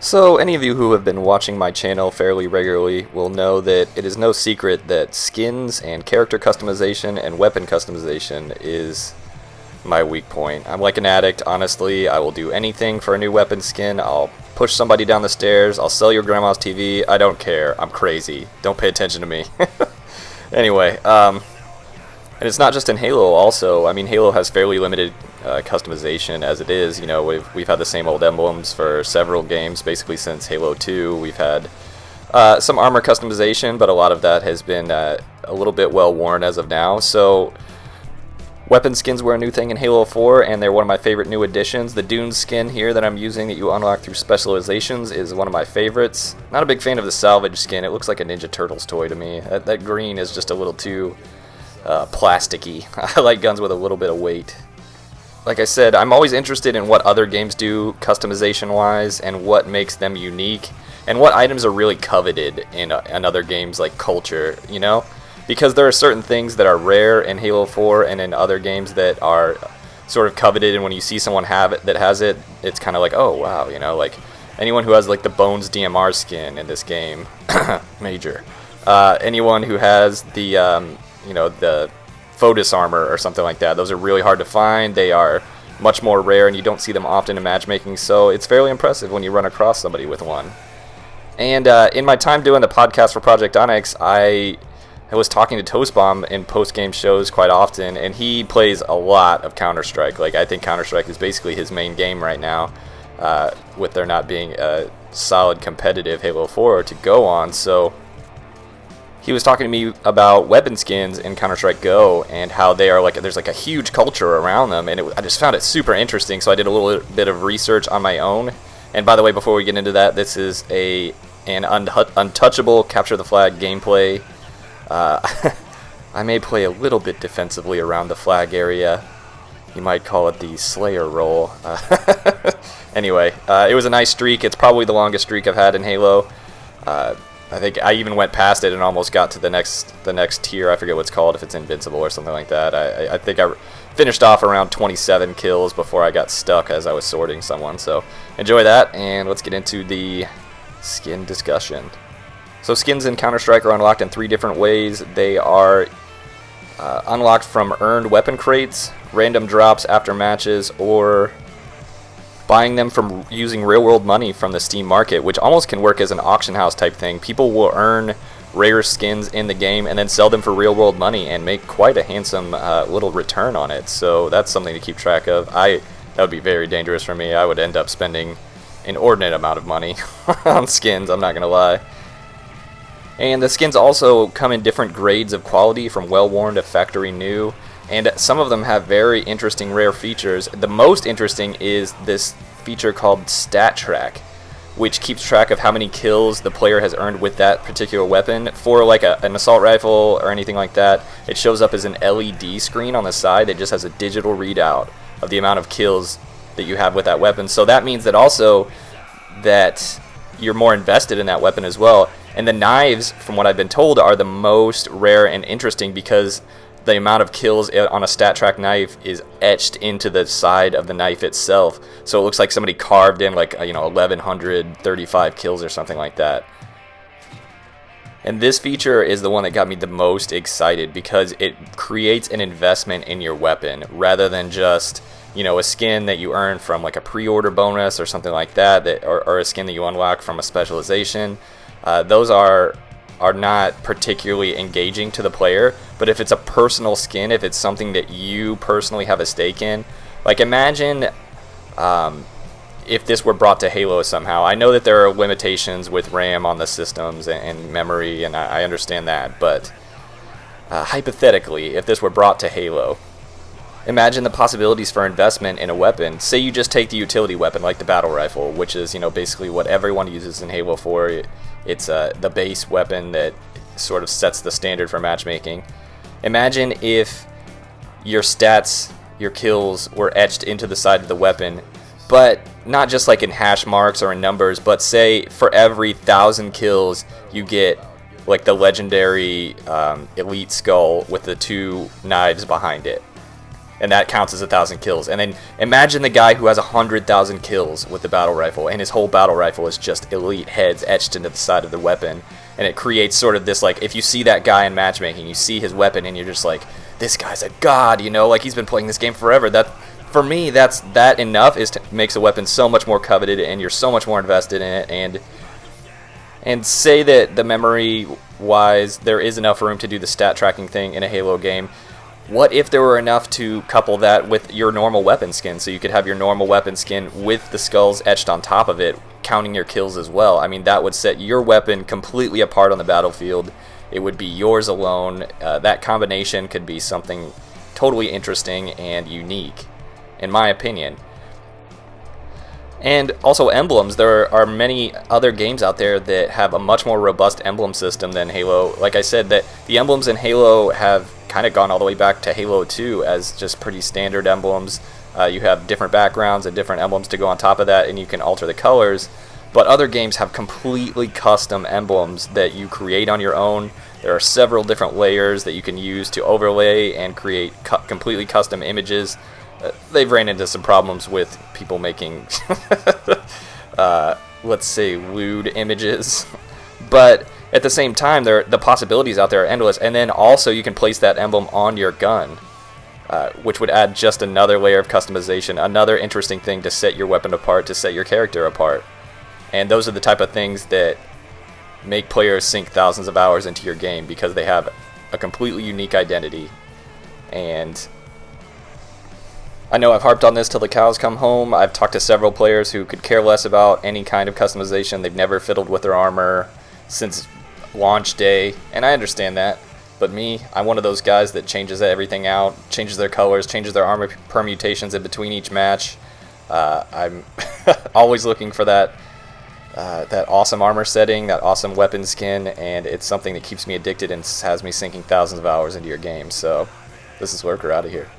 So, any of you who have been watching my channel fairly regularly will know that it is no secret that skins and character customization and weapon customization is my weak point. I'm like an addict, honestly. I will do anything for a new weapon skin. I'll push somebody down the stairs. I'll sell your grandma's TV. I don't care. I'm crazy. Don't pay attention to me. Anyway, and it's not just in Halo also. I mean, Halo has fairly limited customization as it is. You know, we've had the same old emblems for several games, basically since Halo 2. We've had some armor customization, but a lot of that has been a little bit well worn as of now. So weapon skins were a new thing in Halo 4, and they're one of my favorite new additions. The Dune skin here that I'm using that you unlock through specializations is one of my favorites. Not a big fan of the salvage skin. It looks like a Ninja Turtles toy to me. That green is just a little too plasticky. I like guns with a little bit of weight. Like I said, I'm always interested in what other games do customization-wise and what makes them unique and what items are really coveted in other games like culture, you know? Because there are certain things that are rare in Halo 4 and in other games that are sort of coveted, and when you see someone have it that has it, it's kind of like, oh wow, you know, like anyone who has like the Bones DMR skin in this game, major. Anyone who has the, you know, the Fotis armor or something like that. Those are really hard to find. They are much more rare, and you don't see them often in matchmaking, so it's fairly impressive when you run across somebody with one. And in my time doing the podcast for Project Onyx, I was talking to Toastbomb in post-game shows quite often, and he plays a lot of Counter-Strike. Like, I think Counter-Strike is basically his main game right now, with there not being a solid competitive Halo 4 to go on, so he was talking to me about weapon skins in Counter-Strike Go and how they are like, there's like a huge culture around them, and I just found it super interesting, so I did a little bit of research on my own. And by the way, before we get into that, this is an untouchable capture the flag gameplay. I may play a little bit defensively around the flag area. You might call it the Slayer role. Anyway, it was a nice streak. It's probably the longest streak I've had in Halo. I think I even went past it and almost got to the next tier. I forget what it's called, if it's invincible or something like that. I think I finished off around 27 kills before I got stuck as I was sorting someone. So enjoy that, and let's get into the skin discussion. So skins in Counter-Strike are unlocked in 3 different ways. They are unlocked from earned weapon crates, random drops after matches, or buying them from using real-world money from the Steam market, which almost can work as an auction house type thing. People will earn rare skins in the game and then sell them for real-world money and make quite a handsome little return on it. So that's something to keep track of. That would be very dangerous for me. I would end up spending an inordinate amount of money on skins, I'm not going to lie. And the skins also come in different grades of quality, from well-worn to factory new, and some of them have very interesting rare features. The most interesting is this feature called StatTrak, which keeps track of how many kills the player has earned with that particular weapon. For like an assault rifle or anything like that, it shows up as an LED screen on the side that just has a digital readout of the amount of kills that you have with that weapon. So that means that also that you're more invested in that weapon as well. And the knives, from what I've been told, are the most rare and interesting because the amount of kills on a StatTrak knife is etched into the side of the knife itself. So it looks like somebody carved in like, 1,135 kills or something like that. And this feature is the one that got me the most excited because it creates an investment in your weapon rather than just, a skin that you earn from like a pre-order bonus or something like that, or a skin that you unlock from a specialization. Those are not particularly engaging to the player, but if it's a personal skin, if it's something that you personally have a stake in, like imagine if this were brought to Halo somehow. I know that there are limitations with RAM on the systems and memory, and I understand that, but hypothetically, if this were brought to Halo, imagine the possibilities for investment in a weapon. Say you just take the utility weapon like the battle rifle, which is basically what everyone uses in Halo 4. It's the base weapon that sort of sets the standard for matchmaking. Imagine if your stats, your kills, were etched into the side of the weapon, but not just like in hash marks or in numbers, but say for every 1,000 kills you get like the legendary elite skull with the 2 knives behind it. and that counts as 1,000 kills. And then imagine the guy who has 100,000 kills with the battle rifle, and his whole battle rifle is just elite heads etched into the side of the weapon, and it creates sort of this, like, if you see that guy in matchmaking, you see his weapon, and you're just like, this guy's a god, you know, like he's been playing this game forever. That, for me, that enough makes a weapon so much more coveted, and you're so much more invested in it. And say that the memory-wise, there is enough room to do the stat tracking thing in a Halo game. What if there were enough to couple that with your normal weapon skin, so you could have your normal weapon skin with the skulls etched on top of it, counting your kills as well? I mean, that would set your weapon completely apart on the battlefield. It would be yours alone. That combination could be something totally interesting and unique, in my opinion. And also Emblems. There are many other games out there that have a much more robust emblem system than Halo. Like I said, that the emblems in Halo have kind of gone all the way back to Halo 2 as just pretty standard emblems. You have different backgrounds and different emblems to go on top of that, and you can alter the colors. But other games have completely custom emblems that you create on your own. There are several different layers that you can use to overlay and create completely custom images. They've ran into some problems with people making, let's say, lewd images. But at the same time, the possibilities out there are endless. And then also you can place that emblem on your gun, which would add just another layer of customization, another interesting thing to set your weapon apart, to set your character apart. And those are the type of things that make players sink thousands of hours into your game, because they have a completely unique identity. And I know I've harped on this till the cows come home. I've talked to several players who could care less about any kind of customization. They've never fiddled with their armor since launch day, and I understand that. But me, I'm one of those guys that changes everything out, changes their colors, changes their armor permutations in between each match. I'm always looking for that awesome armor setting, that awesome weapon skin, and it's something that keeps me addicted and has me sinking thousands of hours into your game. So this is Lurker out of here.